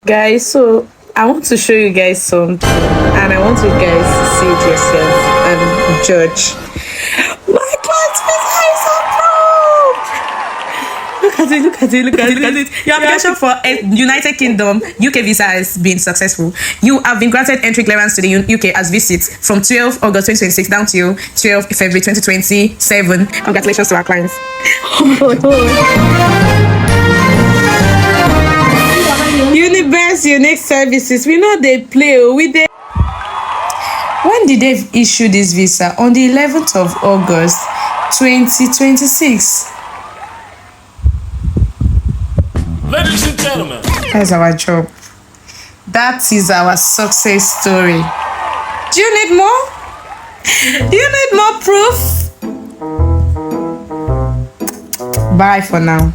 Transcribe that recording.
Guys, so I want to show you guys something and I want you guys to see it yourself and judge. My class visa is approved! Look at it, look at it, look at it, look at it. Your application for a United Kingdom UK visa has been successful. You have been granted entry clearance to the UK as visit from 12 August 2026 down to 12 February 2027. Congratulations to our clients. Universe Unique Services, we know they play. When did they issue this visa? On the 11th of August 2026. Ladies and gentlemen, That's our job. That is our success story. Do you need more? Do you need more proof? Bye for now.